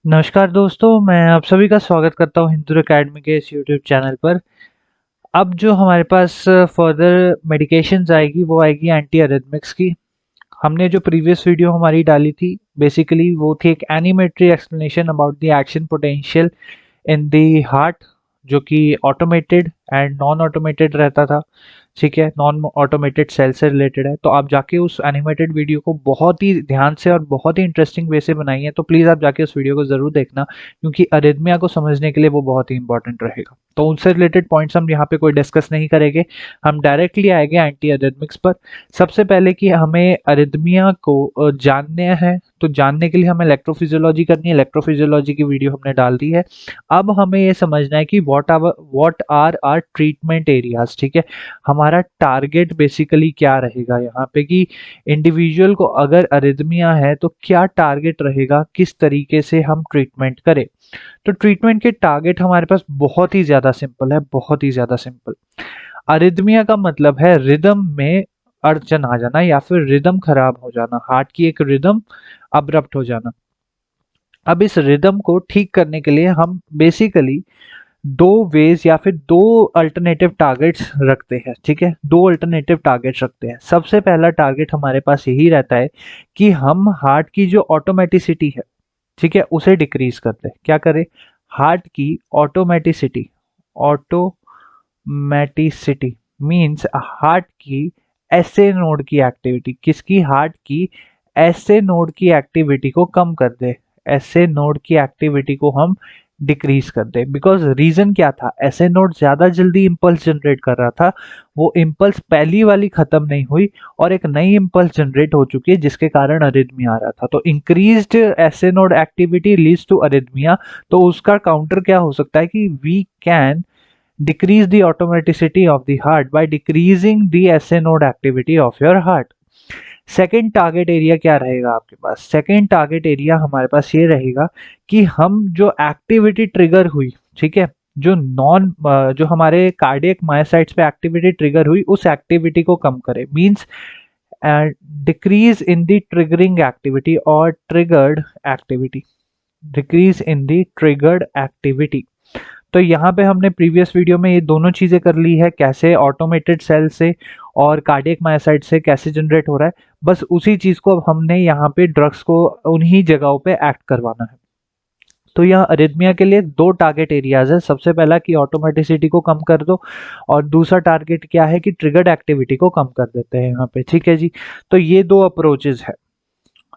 नमस्कार दोस्तों, मैं आप सभी का स्वागत करता हूँ हिंदू एकेडमी के इस यूट्यूब चैनल पर। अब जो हमारे पास फर्दर मेडिकेशंस आएगी वो आएगी एंटी अरिथमिक्स की। हमने जो प्रीवियस वीडियो हमारी डाली थी बेसिकली वो थी एक animatory explanation about the action potential in the heart, जो कि ऑटोमेटेड एंड नॉन ऑटोमेटेड रहता था। ठीक है, नॉन ऑटोमेटेड सेल से रिलेटेड है, तो आप जाके उस एनिमेटेड वीडियो को बहुत ही ध्यान से और बहुत ही इंटरेस्टिंग वे से बनाई है, तो प्लीज़ आप जाके उस वीडियो को ज़रूर देखना, क्योंकि अरिथमिया को समझने के लिए वो बहुत ही इंपॉर्टेंट रहेगा। तो उनसे रिलेटेड पॉइंट्स हम यहाँ पे कोई डिस्कस नहीं करेंगे, हम डायरेक्टली आएंगे एंटी अरिथमिक्स पर। सबसे पहले कि हमें अरिथमिया को जानने हैं, तो जानने के लिए हमें इलेक्ट्रोफिजियोलॉजी करनी है। इलेक्ट्रोफिजियोलॉजी की वीडियो हमने डाल दी है। अब हमें ये समझना है कि what are are treatment areas. ठीक है, हमारा टारगेट बेसिकली क्या रहेगा यहाँ पे कि इंडिविजुअल को अगर अरिथमिया है तो क्या टारगेट रहेगा, किस तरीके से हम ट्रीटमेंट करें। तो ट्रीटमेंट के टारगेट हमारे पास बहुत ही ज्यादा सिंपल है, बहुत ही ज्यादा सिंपल। अरिथमिया का मतलब है रिदम में अड़चन आ जाना या फिर रिदम खराब हो जाना, हार्ट की एक रिदम अब्रप्ट हो जाना। अब इस रिदम को ठीक करने के लिए हम बेसिकली दो वेज या फिर दो अल्टरनेटिव टारगेट्स रखते हैं। ठीक है, दो अल्टरनेटिव टारगेट्स रखते हैं। सबसे पहला टारगेट हमारे पास यही रहता है कि हम हार्ट की जो ऑटोमेटिसिटी है, ठीक है, उसे डिक्रीज करते हैं। क्या करें? हार्ट की ऑटोमेटिसिटी। ऑटोमेटिसिटी मींस हार्ट की एसए नोड की एक्टिविटी। किसकी? हार्ट की एसए नोड की एक्टिविटी को कम कर दे। एसए नोड की एक्टिविटी को हम डिक्रीज कर दे। बिकॉज रीजन क्या था? एसए नोड ज्यादा जल्दी इंपल्स जनरेट कर रहा था। वो इंपल्स पहली वाली खत्म नहीं हुई और एक नई इंपल्स जनरेट हो चुकी है, जिसके कारण अरिथमिया आ रहा था। तो increased SA node activity leads to arrhythmia. तो उसका काउंटर क्या हो सकता है कि we can decrease the automaticity of the heart by decreasing the SA node activity of your heart। Second target area क्या रहेगा आपके पास? सेकेंड टारगेट एरिया हमारे पास ये रहेगा कि हम जो एक्टिविटी ट्रिगर हुई, ठीक है, जो हमारे कार्डियक मायोसाइट्स पे एक्टिविटी ट्रिगर हुई, उस एक्टिविटी को कम करें। Means decrease in the triggering activity और triggered activity. Decrease in the triggered activity. तो यहाँ पे हमने प्रीवियस वीडियो में ये दोनों चीजें कर ली है, कैसे ऑटोमेटेड सेल से और कार्डियक मायोसाइट से कैसे जनरेट हो रहा है। बस उसी चीज को अब हमने यहाँ पे ड्रग्स को उन्हीं जगहों पे एक्ट करवाना है। तो यहाँ अरिथमिया के लिए दो टारगेट एरियाज है। सबसे पहला कि ऑटोमेटिसिटी को कम कर दो, और दूसरा टारगेट क्या है कि ट्रिगर्ड एक्टिविटी को कम कर देते हैं यहाँ पे। ठीक है जी, तो ये दो अप्रोचेज है।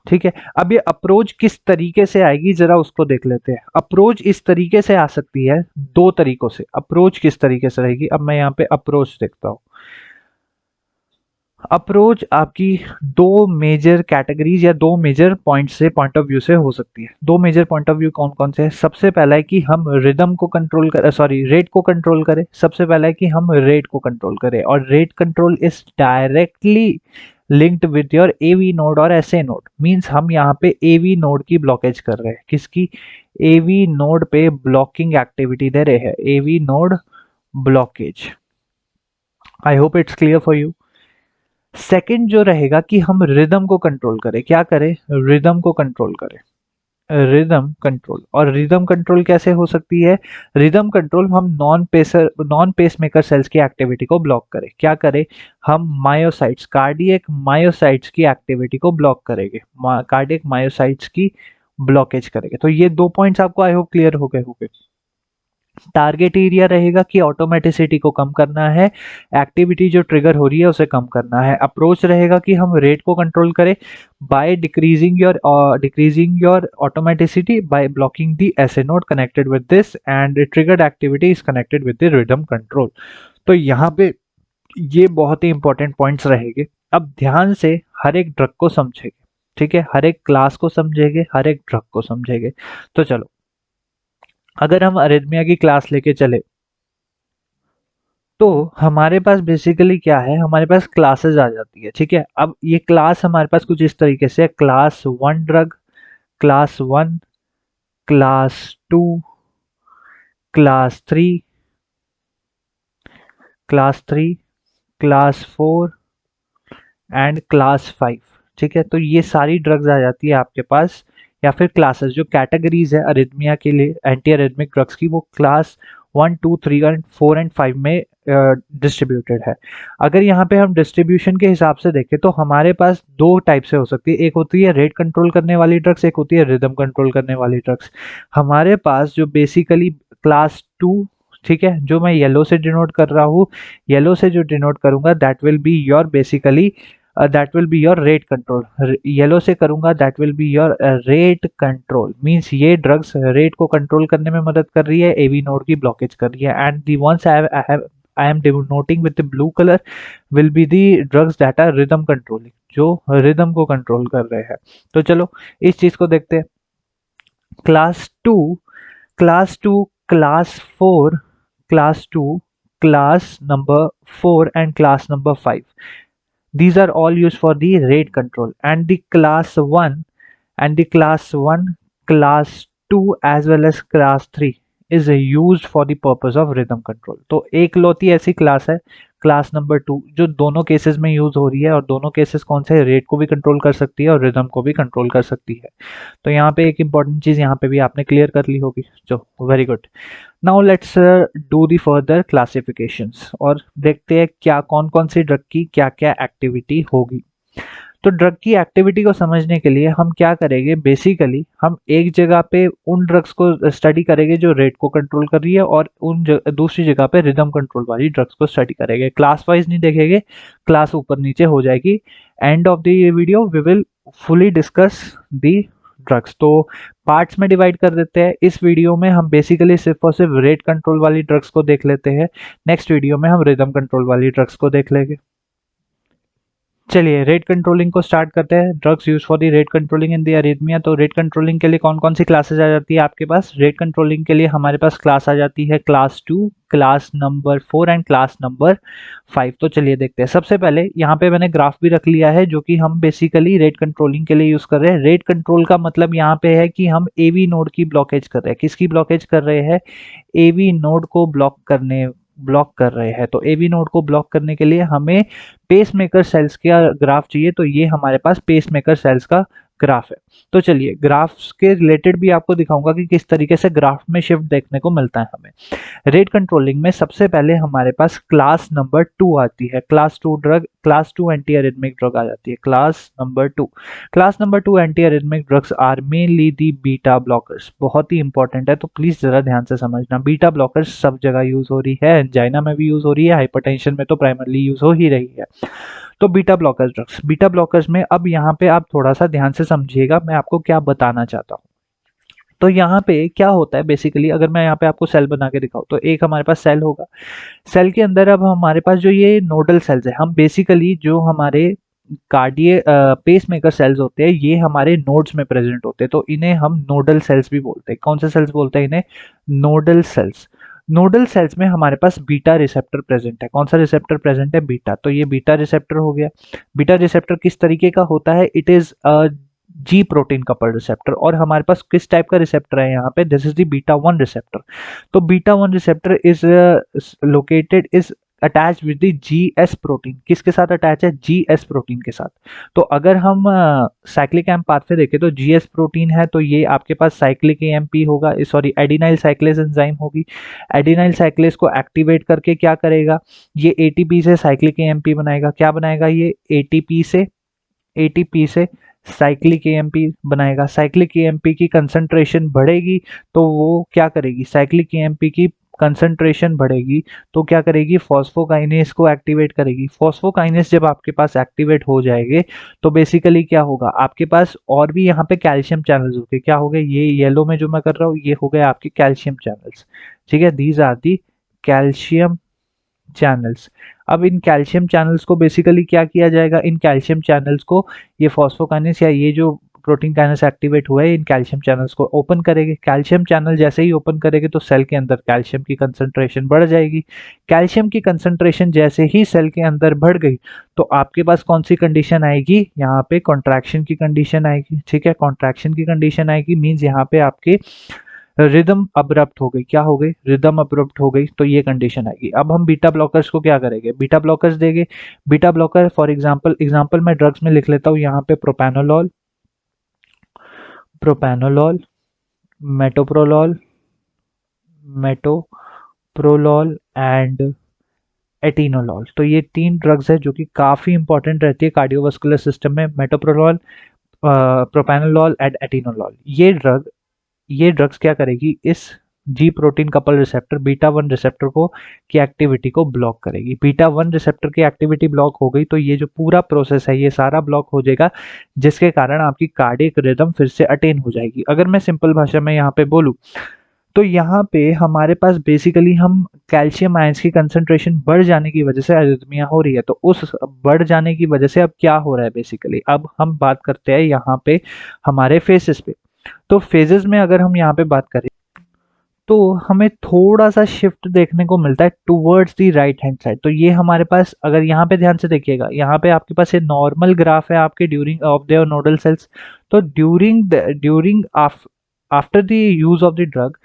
ठीक है, अब ये अप्रोच किस तरीके से आएगी जरा उसको देख लेते हैं। अप्रोच इस तरीके से आ सकती है, दो तरीकों से। अप्रोच किस तरीके से रहेगी? अब मैं यहाँ पे अप्रोच देखता हूँ। अप्रोच आपकी दो मेजर कैटेगरीज या दो मेजर पॉइंट ऑफ व्यू से हो सकती है। दो मेजर पॉइंट ऑफ व्यू कौन कौन से हैं? सबसे पहला है कि हम रिदम को कंट्रोल करें, सॉरी, रेट को कंट्रोल करें। सबसे पहला है कि हम रेट को कंट्रोल करें, और rate control is directly linked with your AV node और एसए नोड। मींस हम यहाँ पे एवी नोड की ब्लॉकेज कर रहे हैं। किसकी? एवी नोड पे ब्लॉकिंग एक्टिविटी दे रहे हैं, AV node blockage. I hope it's clear for you. Second जो रहेगा कि हम रिदम को कंट्रोल करें। क्या करें? रिदम को कंट्रोल करें। रिदम कंट्रोल, और रिदम कंट्रोल कैसे हो सकती है? रिदम कंट्रोल हम नॉन पेसमेकर सेल्स की एक्टिविटी को ब्लॉक करें। क्या करें? हम मायोसाइट्स, कार्डियक मायोसाइट्स की एक्टिविटी को ब्लॉक करेंगे। कार्डियक मायोसाइट्स की ब्लॉकेज करेंगे। तो ये दो पॉइंट्स आपको आई होप क्लियर हो गए होंगे। टारगेट एरिया रहेगा कि ऑटोमेटिसिटी को कम करना है, एक्टिविटी जो ट्रिगर हो रही है उसे कम करना है। अप्रोच रहेगा कि हम रेट को कंट्रोल करें by decreasing your automaticity by blocking the SA node connected with this, and triggered activity is connected with the rhythm control. तो यहाँ पे ये बहुत ही इंपॉर्टेंट पॉइंट्स रहेंगे। अब ध्यान से हर एक ड्रग को समझेंगे। ठीक है, हर एक क्लास को समझेंगे, हर एक ड्रग को समझेंगे। तो चलो, अगर हम अरिथमिया की क्लास लेके चले, तो हमारे पास बेसिकली क्या है? हमारे पास क्लासेस आ जाती है। ठीक है, अब ये क्लास हमारे पास कुछ इस तरीके से है। Class one drug, class one, class two, class three, class three, class four and class five. ठीक है, तो ये सारी ड्रग्स आ जाती है आपके पास या फिर क्लासेस, जो कैटेगरीज है अरिथमिया के लिए एंटी अरिथमिक ड्रग्स की, वो क्लास 1, 2, 3 एंड 4 एंड 5 में डिस्ट्रीब्यूटेड है। अगर यहाँ पे हम डिस्ट्रीब्यूशन के हिसाब से देखें तो हमारे पास दो टाइप से हो सकती है, एक होती है रेट कंट्रोल करने वाली ड्रग्स, एक होती है रिदम कंट्रोल करने वाली ड्रग्स। हमारे पास जो बेसिकली क्लास 2, ठीक है, जो मैं येलो से डिनोट कर रहा हूँ, येलो से जो डिनोट करूंगा that will be your basically that will be your rate control, yellow से करूंगा that will be your rate control, means ये ड्रग्स रेट को कंट्रोल करने में मदद कर रही है, एवी नोड की ब्लॉकेज कर रही है। And the ones I am denoting with the blue colour will be the drugs that are rhythm controlling, जो रिदम को कंट्रोल कर रहे हैं। तो चलो इस चीज को देखते हैं। Class 2, class 2, class 4, class 2, class number 4 and class number 5. These are all used for the rate control, and the class 1 and the class 1, class 2 as well as class 3 is used for the purpose of rhythm control। तो एक लौती ऐसी class है class number 2 जो दोनों cases में use हो रही है, और दोनों केसेस कौन से, रेट को भी कंट्रोल कर सकती है और रिदम को भी कंट्रोल कर सकती है। तो यहाँ पे एक इंपॉर्टेंट चीज यहाँ पे भी आपने क्लियर कर ली होगी, जो very good. Now let's do the further classifications, और देखते हैं क्या कौन कौन सी ड्रग की क्या क्या एक्टिविटी होगी। तो ड्रग की एक्टिविटी को समझने के लिए हम क्या करेंगे, बेसिकली हम एक जगह पे उन ड्रग्स को स्टडी करेंगे जो रेट को कंट्रोल कर रही है, और दूसरी जगह पे रिदम कंट्रोल वाली ड्रग्स को स्टडी करेंगे। क्लास वाइज नहीं देखेंगे, क्लास ऊपर नीचे हो जाएगी। End of the video we will fully discuss the drugs. तो पार्ट्स में डिवाइड कर देते हैं। इस वीडियो में हम बेसिकली सिर्फ और सिर्फ रेट कंट्रोल वाली ड्रग्स को देख लेते हैं, नेक्स्ट वीडियो में हम रिदम कंट्रोल वाली ड्रग्स को देख लेंगे। चलिए रेट कंट्रोलिंग को स्टार्ट करते हैं। Drugs use for the rate controlling in the arrhythmia. तो रेट कंट्रोलिंग के लिए कौन कौन सी क्लासेस आ जाती है आपके पास, रेट कंट्रोलिंग के लिए हमारे पास क्लास आ जाती है class 2, class number 4 and class number 5। तो चलिए देखते हैं। सबसे पहले यहाँ पे मैंने ग्राफ भी रख लिया है जो कि हम बेसिकली रेट कंट्रोलिंग के लिए यूज कर रहे हैं। रेट कंट्रोल का मतलब यहाँ पे है कि हम एवी नोड की ब्लॉकेज कर रहे हैं। किसकी ब्लॉकेज कर रहे हैं, एवी नोड को ब्लॉक कर रहे हैं। तो एवी नोड को ब्लॉक करने के लिए हमें पेसमेकर सेल्स का ग्राफ चाहिए। तो ये हमारे पास पेसमेकर सेल्स का ग्राफ है। तो चलिए ग्राफ्स के रिलेटेड भी आपको दिखाऊंगा कि किस तरीके से ग्राफ में शिफ्ट देखने को मिलता है हमें। रेट कंट्रोलिंग में सबसे पहले हमारे पास क्लास नंबर 2 आती है। Class 2 drug, class 2 anti arrhythmic drug आ जाती है। Class number 2, class number 2 anti arrhythmic drugs are mainly the beta blockers. बहुत ही इंपॉर्टेंट है, तो प्लीज जरा ध्यान से समझना। बीटा ब्लॉकर्स सब जगह यूज हो रही है, एंजाइना में भी यूज हो रही है, हाइपरटेंशन में तो प्राइमरली यूज हो ही रही है। तो beta blockers drugs, beta blockers में अब यहाँ पे आप थोड़ा सा ध्यान से समझिएगा मैं आपको क्या बताना चाहता हूँ। तो यहाँ पे क्या होता है बेसिकली, अगर मैं यहाँ पे आपको सेल बना के दिखाऊं, तो एक हमारे पास सेल होगा। सेल के अंदर अब हमारे पास जो ये नोडल सेल्स है, हम बेसिकली जो हमारे कार्डिये पेसमेकर सेल्स होते हैं ये हमारे नोड्स में प्रेजेंट होते हैं, तो इन्हें हम नोडल सेल्स भी बोलते हैं। कौन से सेल्स बोलते हैं इन्हें, नोडल सेल्स। नोडल सेल्स में हमारे पास बीटा रिसेप्टर प्रेजेंट है। कौन सा रिसेप्टर प्रेजेंट है, बीटा। तो ये बीटा रिसेप्टर हो गया। बीटा रिसेप्टर किस तरीके का होता है, it is ji protein coupled receptor. और हमारे पास किस टाइप का रिसेप्टर है यहाँ पे, this is the beta 1 receptor. तो beta 1 receptor is located is attach with the GS protein. किसके साथ अटैच है, जीएस प्रोटीन के साथ। तो अगर हम साइक्लिक एम्प पाथवे देखें तो जीएस प्रोटीन है, तो ये आपके पास साइक्लिक एएमपी होगा, सॉरी एडिनाइल साइक्लेज एंजाइम होगी। एडिनाइल साइक्लेज को एक्टिवेट करके क्या करेगा, ये एटीपी से साइक्लिक एएमपी बनाएगा। क्या बनाएगा, ये एटीपी से साइक्लिक एएमपी बनाएगा। साइक्लिक एएमपी की कंसंट्रेशन बढ़ेगी तो वो क्या करेगी, साइक्लिक एएमपी की कंसंट्रेशन बढ़ेगी तो क्या करेगी, फॉस्फोकाइनेस को एक्टिवेट करेगी। फॉस्फोकाइनेस जब आपके पास एक्टिवेट हो जाएंगे तो बेसिकली क्या होगा, आपके पास और भी यहाँ पे कैल्शियम चैनल्स होंगे। क्या हो गए, ये येलो में जो मैं कर रहा हूँ ये हो गए आपके कैल्शियम चैनल्स, ठीक है। These are the calcium channels. अब इन कैल्शियम चैनल्स को बेसिकली क्या किया जाएगा, इन कैल्शियम चैनल्स को ये फॉस्फोकाइनेस या ये जो प्रोटीन काइनेस एक्टिवेट हुआ है इन कैल्शियम चैनल्स को ओपन करेंगे। कैल्शियम चैनल जैसे ही ओपन करेंगे तो सेल के अंदर कैल्शियम की कंसंट्रेशन बढ़ जाएगी। कैल्शियम की कंसंट्रेशन जैसे ही सेल के अंदर बढ़ गई तो आपके पास कौन सी कंडीशन आएगी, यहाँ पे कॉन्ट्रैक्शन की कंडीशन आएगी, ठीक है। कॉन्ट्रैक्शन की कंडीशन आएगी मीन्स यहाँ पे आपके रिदम अब्रप्ट हो गई। क्या हो गई, रिदम अब्रप्ट हो गई, तो ये कंडीशन आएगी। अब हम बीटा ब्लॉकर्स को क्या करेंगे, बीटा ब्लॉकर्स देंगे। बीटा ब्लॉकर फॉर एग्जांपल मैं ड्रग्स में लिख लेता हूँ यहाँ पे propranolol, प्रोपैनोलॉल, metoprolol, metoprolol and atenolol. तो ये 3 ड्रग्स है जो कि काफ़ी इंपॉर्टेंट रहती है कार्डियोवास्कुलर सिस्टम में। Metoprolol, propranolol and atenolol. ये ड्रग्स क्या करेगी, इस G protein couple receptor beta 1 receptor को की एक्टिविटी को ब्लॉक करेगी। बीटा 1 रिसेप्टर की एक्टिविटी ब्लॉक हो गई तो ये जो पूरा प्रोसेस है ये सारा ब्लॉक हो जाएगा, जिसके कारण आपकी कार्डियक रिदम फिर से अटेन हो जाएगी। अगर मैं सिंपल भाषा में यहाँ पे बोलूँ तो यहाँ पे हमारे पास बेसिकली हम कैल्शियम आयंस की कंसंट्रेशन बढ़ जाने की वजह से अरिथमिया हो रही है। तो उस बढ़ जाने की वजह से अब क्या हो रहा है बेसिकली, अब हम बात करते हैं यहाँ पे हमारे फेसेस पे। तो फेजेस में अगर हम यहाँ पे बात करें तो हमें थोड़ा सा शिफ्ट देखने को मिलता है towards the right hand side. तो ये हमारे पास, अगर यहाँ पे ध्यान से देखिएगा, यहाँ पे आपके पास ये नॉर्मल ग्राफ है आपके during of their nodal cells. तो during after the use of the drug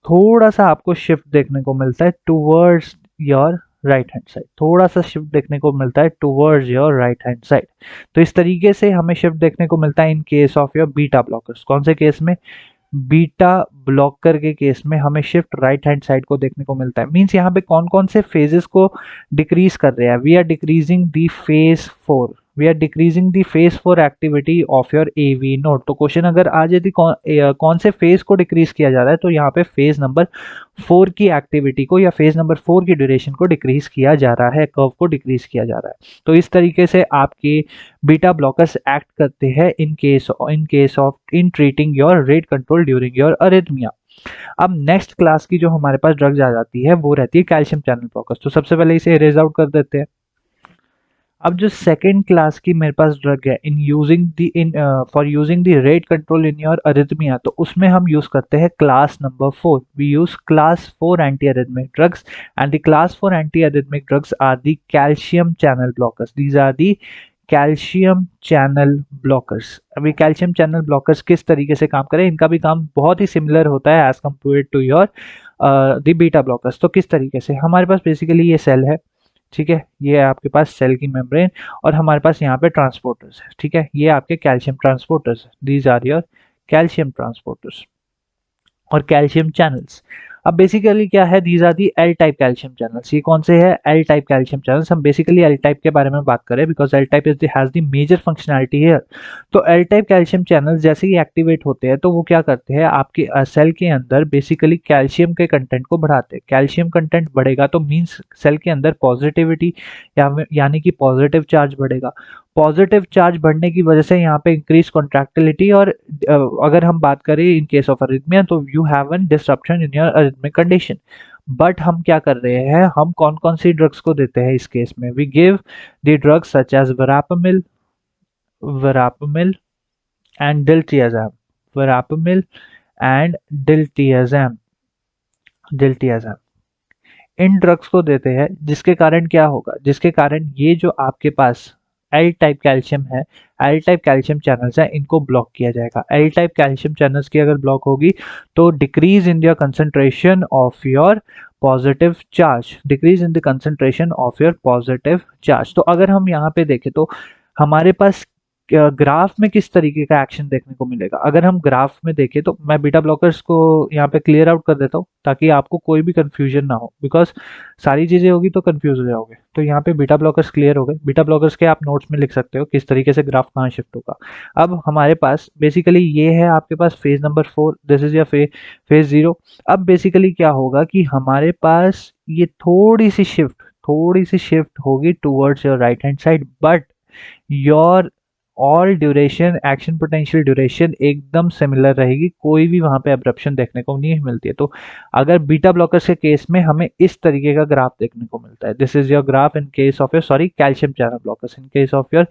थोड़ा सा आपको शिफ्ट देखने को मिलता है towards your right hand side, थोड़ा सा शिफ्ट देखने को मिलता है towards your right hand side. तो इस तरीके से हमें शिफ्ट देखने को मिलता है in case of your beta blockers. कौन से केस में, बीटा ब्लॉकर के केस में हमें शिफ्ट राइट हैंड साइड को देखने को मिलता है। मींस यहाँ पे कौन कौन से फेजेस को डिक्रीज कर रहे हैं, we are decreasing the phase 4, we are decreasing the phase 4 activity of your AV node. तो क्वेश्चन अगर आ जाए कौन से फेज को डिक्रीज किया जा रहा है, तो यहाँ पे फेज नंबर 4 की एक्टिविटी को या फेज नंबर 4 की ड्यूरेशन को डिक्रीज किया जा रहा है, कर्व को डिक्रीज किया जा रहा है। तो इस तरीके से आपके बीटा ब्लॉकर्स एक्ट करते हैं इन treating your rate control during your arrhythmia. अब नेक्स्ट क्लास की जो हमारे पास ड्रग्स आ जाती है वो रहती है कैल्शियम चैनल ब्लॉकर्स। तो सबसे पहले इसे इरेज आउट कर देते हैं। अब जो सेकेंड क्लास की मेरे पास ड्रग है for using the rate control in your arrhythmia, तो उसमें हम यूज करते हैं class number 4। We use class 4 anti arrhythmic drugs and the class 4 anti arrhythmic drugs are the calcium channel blockers. These are the calcium channel blockers. अभी calcium channel blockers किस तरीके से काम करें, इनका भी काम बहुत ही सिमिलर होता है as compare to your the beta blockers. तो किस तरीके से, हमारे पास बेसिकली ये सेल है, ठीक है, ये है आपके पास सेल की मेम्ब्रेन और हमारे पास यहाँ पे ट्रांसपोर्टर्स है, ठीक है, ये आपके calcium transporters, these are your calcium transporters और कैल्शियम चैनल्स। अब बेसिकली क्या है, these are the L type calcium channels. ये कौन से है, एल टाइप कैल्शियम चैनल्स। हम बेसिकली एल टाइप के बारे में बात करें because L type has the major functionality here. तो एल टाइप कैल्शियम चैनल्स जैसे ही एक्टिवेट होते हैं तो वो क्या करते हैं, आपके सेल के अंदर बेसिकली कैल्शियम के कंटेंट को बढ़ाते हैं। कैल्शियम कंटेंट बढ़ेगा तो मीन्स सेल के अंदर पॉजिटिविटी यानी कि पॉजिटिव चार्ज बढ़ेगा। पॉजिटिव चार्ज बढ़ने की वजह से यहाँ पे इंक्रीज कॉन्ट्रैक्टिलिटी और अगर हम बात करें इन केस ऑफ अरिथमिया तो you have an disruption in your arrhythmic condition. But हम क्या कर रहे हैं, हम कौन कौन सी ड्रग्स को देते हैं इस केस में, we give the drugs such as verapamil and diltiazem, verapamil and diltiazem इन ड्रग्स को देते हैं, जिसके कारण क्या होगा, जिसके कारण ये जो आपके पास एल टाइप कैल्शियम है, एल टाइप कैल्शियम चैनल्स है, इनको ब्लॉक किया जाएगा। एल टाइप कैल्शियम चैनल्स की अगर ब्लॉक होगी तो decrease in the concentration of your positive charge, decrease in the concentration of your positive charge. तो अगर हम यहाँ पे देखें तो हमारे पास ग्राफ में किस तरीके का एक्शन देखने को मिलेगा। अगर हम ग्राफ में देखें तो मैं बीटा ब्लॉकर्स को यहाँ पे क्लियर आउट कर देता हूँ ताकि आपको कोई भी कंफ्यूजन ना हो, बिकॉज सारी चीजें होगी तो कंफ्यूज हो जाओगे। तो यहाँ पे बीटा ब्लॉकर्स क्लियर हो गए। बीटा ब्लॉकर्स के आप नोट्स में लिख सकते हो किस तरीके से ग्राफ कहाँ शिफ्ट होगा। अब हमारे पास बेसिकली ये है आपके पास phase number 4, this is your phase 0। अब बेसिकली क्या होगा कि हमारे पास ये थोड़ी सी शिफ्ट होगी towards your right hand side, but your all duration, action potential duration एकदम सिमिलर रहेगी, कोई भी वहां पे अब्रप्शन देखने को नहीं मिलती है। तो अगर बीटा ब्लॉकर्स के केस में हमें इस तरीके का ग्राफ देखने को मिलता है, this is your graph in case of your calcium channel blockers, in case of your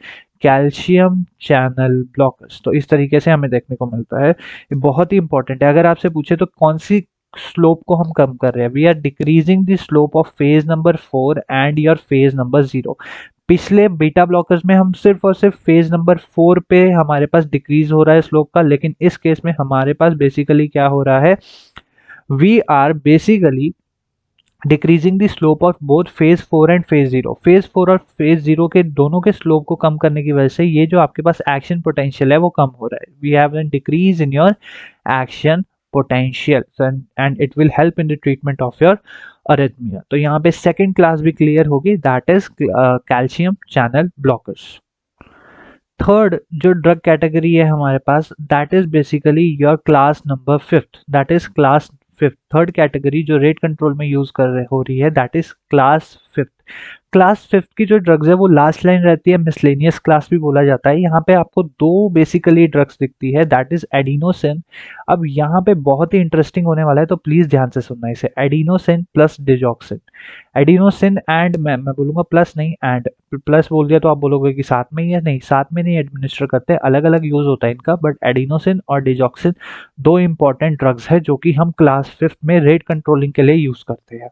calcium channel blockers. तो इस तरीके से हमें देखने को मिलता है। ये बहुत ही इंपॉर्टेंट है। अगर आपसे पूछे तो कौन सी स्लोप को हम कम कर रहे हैं, we are decreasing the slope of phase number 4 and your phase number 0। पिछले बीटा ब्लॉकर्स में हम सिर्फ और सिर्फ फेज नंबर 4 पे हमारे पास डिक्रीज हो रहा है स्लोप का, लेकिन इस केस में हमारे पास बेसिकली क्या हो रहा है, we are basically decreasing the slope of both phase 4 and phase 0। Phase 4 और फेज 0 के दोनों के स्लोप को कम करने की वजह से ये जो आपके पास एक्शन पोटेंशियल है वो कम हो रहा है। We have an decrease in your action potential and it will help in the treatment of your arrhythmia. तो यहाँ पे सेकेंड क्लास भी क्लियर होगी, that is calcium channel blockers. Third जो ड्रग कैटेगरी है हमारे पास, that is basically your class number fifth, that is class fifth. Third category जो रेट कंट्रोल में यूज कर रहे हो रही है, that is class fifth. Class fifth की जो ड्रग्स है वो लास्ट लाइन रहती है, मिसलेनियस क्लास भी बोला जाता है। यहाँ पे आपको दो बेसिकली ड्रग्स दिखती है, दैट इज एडिनोसिन। अब यहाँ पे बहुत ही इंटरेस्टिंग होने वाला है, तो प्लीज ध्यान से सुनना इसे। Adenosine plus digoxin, adenosine and मैं बोलूंगा प्लस नहीं एंड, प्लस बोल दिया तो आप बोलोगे कि साथ में ही है, नहीं साथ में नहीं एडमिनिस्टर करते, अलग अलग यूज होता है इनका। बट एडिनोसिन और डिजॉक्सिन दो इंपॉर्टेंट ड्रग्स है जो कि हम क्लास फिफ्थ में रेट कंट्रोलिंग के लिए यूज करते हैं।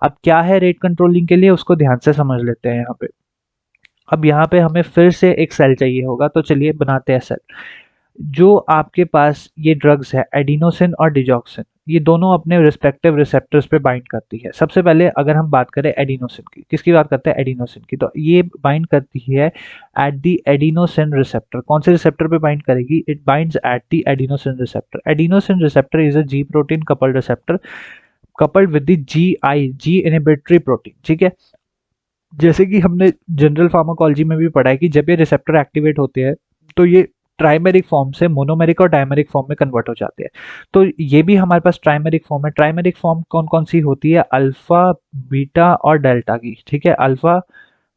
अब क्या है रेट कंट्रोलिंग के लिए, उसको ध्यान से समझ लेते हैं यहाँ पे। अब यहाँ पे हमें फिर से एक सेल चाहिए होगा, तो चलिए बनाते हैं सेल। जो आपके पास ये ड्रग्स है एडिनोसिन और डिजॉक्सिन, ये दोनों अपने रिस्पेक्टिव रिसेप्टर्स पे बाइंड करती है। सबसे पहले अगर हम बात करें एडिनोसिन की, किसकी बात करते हैं, एडिनोसिन की, तो ये बाइंड करती है एट द एडिनोसिन रिसेप्टर। कौन से रिसेप्टर पे बाइंड करेगी, it binds at the adenosine receptor. Adenosine receptor is a G protein coupled receptor coupled with the G I, G inhibitory protein, ठीक है। जैसे कि हमने जनरल फार्माकोलॉजी में भी पढ़ा है कि जब ये रिसेप्टर एक्टिवेट होते हैं तो ये ट्राइमेरिक फॉर्म से मोनोमेरिक और डायमेरिक फॉर्म में कन्वर्ट हो जाते हैं। तो ये भी हमारे पास ट्राइमेरिक फॉर्म है। ट्राइमेरिक फॉर्म कौन कौन सी होती है, अल्फा बीटा और डेल्टा की, ठीक है, अल्फा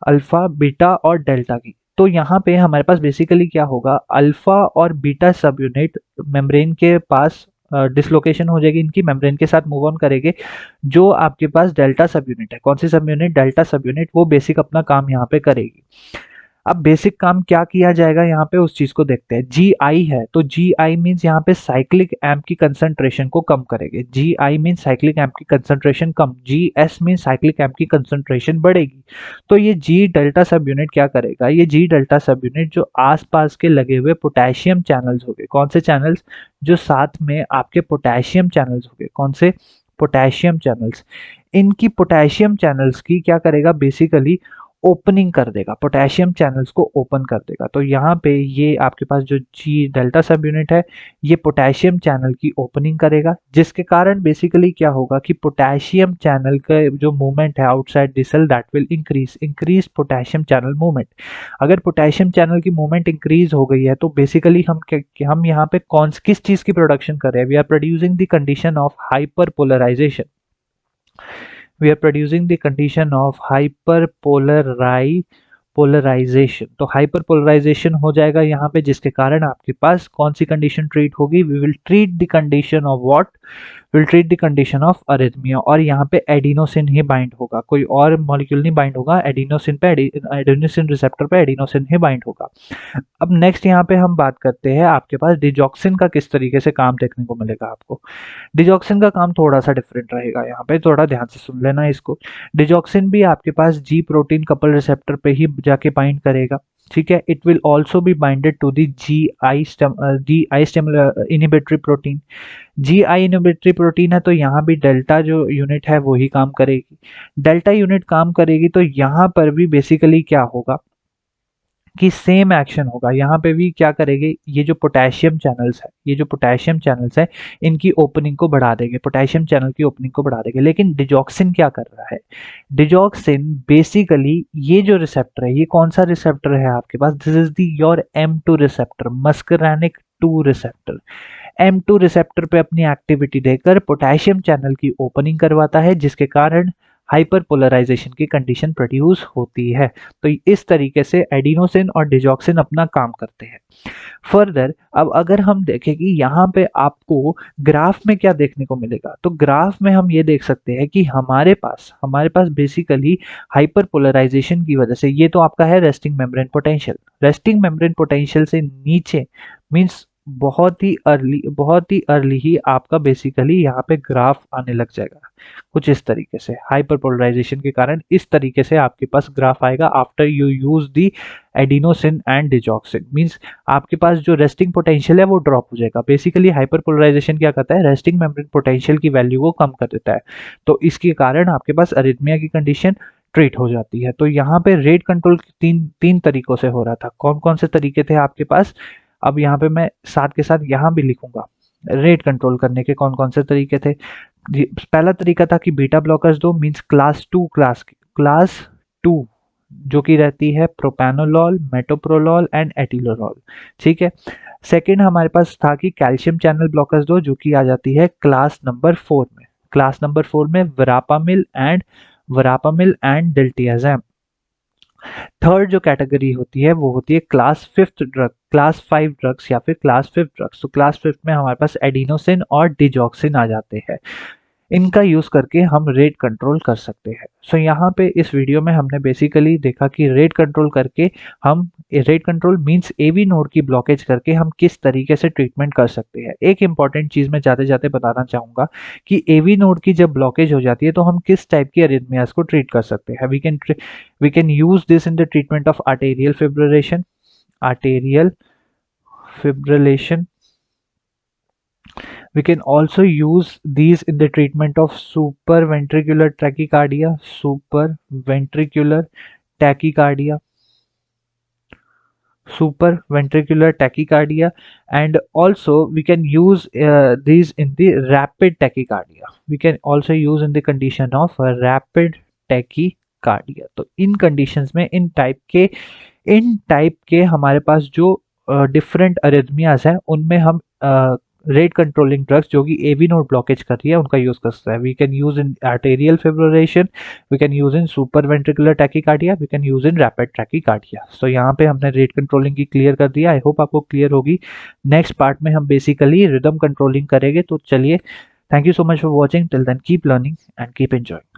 अल्फा बीटा और डेल्टा की। तो यहाँ पे हमारे पास बेसिकली क्या होगा, अल्फा और बीटा सब यूनिट मेम्ब्रेन के पास डिसलोकेशन हो जाएगी, इनकी मेम्ब्रेन के साथ मूव ऑन करेंगे। जो आपके पास डेल्टा सब यूनिट है, कौन सी subunit, delta subunit, वो बेसिक अपना काम यहाँ पे करेगी। अब बेसिक काम क्या किया जाएगा यहाँ पे, उस चीज को देखते हैं। जी आई है तो जी आई मीन्स यहाँ पे साइक्लिक एम्प की कंसंट्रेशन को कम करेगी। G I means cyclic AMP की कंसंट्रेशन कम, G S means cyclic AMP की कंसंट्रेशन बढ़ेगी। तो ये जी डेल्टा सब यूनिट क्या करेगा, ये जी डेल्टा सब यूनिट जो आसपास के लगे हुए पोटेशियम चैनल्स हो गए, कौन से चैनल्स, जो साथ में आपके पोटेशियम चैनल्स हो गए, कौन से, पोटेशियम चैनल्स, इनकी पोटेशियम चैनल्स की क्या करेगा, बेसिकली ओपनिंग कर देगा, पोटेशियम चैनल्स को ओपन कर देगा। तो यहाँ पे ये आपके पास जो जी डेल्टा सब यूनिट है ये पोटेशियम चैनल की ओपनिंग करेगा, जिसके कारण बेसिकली क्या होगा कि पोटेशियम चैनल का जो मूवमेंट है outside the cell that will increase potassium channel movement. अगर पोटेशियम चैनल की मूवमेंट इंक्रीज हो गई है तो बेसिकली हम यहाँ पे कौन किस चीज की प्रोडक्शन कर रहे हैं, we are producing the condition of hyper polarisation, we are producing the condition of polarisation. तो हाइपर पोलराइजेशन हो जाएगा यहाँ पे, जिसके कारण आपके पास कौन सी कंडीशन ट्रीट होगी, we will treat the condition of what, will treat the condition of arrhythmia. और यहाँ पे एडिनोसिन ही बाइंड होगा, कोई और मॉलिक्यूल नहीं बाइंड होगा, एडिनोसिन पे एडिनोसिन रिसेप्टर पे एडिनोसिन ही बाइंड होगा। अब नेक्स्ट यहाँ पे हम बात करते हैं आपके पास डिजॉक्सिन का किस तरीके से काम देखने को मिलेगा आपको। डिजॉक्सिन का काम थोड़ा सा डिफरेंट रहेगा, यहाँ पे थोड़ा ध्यान से सुन लेना इसको। डिजॉक्सिन भी आपके पास जी प्रोटीन कपल रिसेप्टर पे ही जाके बाइंड करेगा, ठीक है। It will also be binded to the G I inhibitory protein. G I inhibitory protein है तो यहाँ भी डेल्टा जो यूनिट है वो ही काम करेगी। डेल्टा यूनिट काम करेगी तो यहाँ पर भी बेसिकली क्या होगा कि सेम एक्शन होगा, यहाँ पे भी क्या करेंगे, ये जो पोटेशियम चैनल्स है, ये जो पोटेशियम चैनल्स है इनकी ओपनिंग को बढ़ा देंगे, पोटेशियम चैनल की ओपनिंग को बढ़ा देंगे। लेकिन डिजॉक्सिन क्या कर रहा है, डिजॉक्सिन बेसिकली ये जो रिसेप्टर है, ये कौन सा रिसेप्टर है आपके पास, this is the your M2 receptor, muscarinic 2 receptor. M2 receptor पे अपनी एक्टिविटी देकर पोटेशियम चैनल की ओपनिंग करवाता है, जिसके कारण हाइपरपोलराइजेशन की कंडीशन प्रोड्यूस होती है। तो इस तरीके से एडिनोसिन और डिजॉक्सिन अपना काम करते हैं। फर्दर अब अगर हम देखें कि यहाँ पे आपको ग्राफ में क्या देखने को मिलेगा, तो ग्राफ में हम ये देख सकते हैं कि हमारे पास बेसिकली हाइपरपोलराइजेशन की वजह से, ये तो आपका है resting membrane potential, resting membrane potential से नीचे मींस बहुत ही अर्ली ही आपका बेसिकली यहाँ पे ग्राफ आने लग जाएगा कुछ इस तरीके से। हाइपर पोलराइजेशन के कारण इस तरीके से आपके पास ग्राफ आएगा after you use the adenosine and digoxin. Means आपके पास जो रेस्टिंग पोटेंशियल है वो ड्रॉप हो जाएगा। बेसिकली हाइपर पोलराइजेशन क्या करता है, रेस्टिंग मेम्ब्रेन पोटेंशियल की वैल्यू को कम कर देता है, तो इसके कारण आपके पास अरिथमिया की कंडीशन ट्रीट हो जाती है। तो यहाँ पे रेट कंट्रोल तीन तरीकों से हो रहा था। कौन कौन से तरीके थे आपके पास, अब यहाँ पे मैं साथ के साथ यहाँ भी लिखूंगा रेट कंट्रोल करने के कौन कौन से तरीके थे। पहला तरीका था कि बीटा ब्लॉकर्स दो, मींस क्लास टू जो कि रहती है प्रोपेनोलॉल, मेटोप्रोलॉल एंड एटिलोलॉल, ठीक है। सेकंड हमारे पास था कि कैल्शियम चैनल ब्लॉकर्स दो, जो कि आ जाती है क्लास नंबर 4 में। क्लास नंबर 4 में वरापामिल एंड डिल्टियाज़ेम। थर्ड जो कैटेगरी होती है वो होती है क्लास 5 ड्रग्स या फिर क्लास 5 ड्रग्स। तो क्लास 5 में हमारे पास एडिनोसिन और डिजॉक्सिन आ जाते हैं। इनका यूज करके हम रेट कंट्रोल कर सकते हैं। सो यहाँ पे इस वीडियो में हमने बेसिकली देखा कि रेट कंट्रोल करके हम rate control means AV node की ब्लॉकेज करके हम किस तरीके से ट्रीटमेंट कर सकते हैं। एक इंपॉर्टेंट चीज मैं जाते जाते बताना चाहूंगा कि एवी नोड की जब ब्लॉकेज हो जाती है तो हम किस टाइप की अरिथमियास को ट्रीट कर सकते हैं। We can use this in the treatment of arterial fibrillation. We can also use these in the treatment of supraventricular tachycardia, and also we can use these in the rapid tachycardia. We can also use in the condition of rapid tachycardia. तो इन conditions में इन type के हमारे पास जो different अरिथमियाज हैं उनमें हम rate controlling drugs जो कि एवी नोड ब्लॉकेज कर रही है उनका यूज कर सकते हैं। We can use in arterial fibrillation, we can use in supraventricular tachycardia, we can use in rapid tachycardia. तो यहाँ पे हमने रेट कंट्रोलिंग की क्लियर कर दिया। आई होप आपको क्लियर होगी। नेक्स्ट पार्ट में हम बेसिकली रिदम कंट्रोलिंग करेंगे। तो चलिए, thank you so much for watching. Till then keep learning and keep enjoying.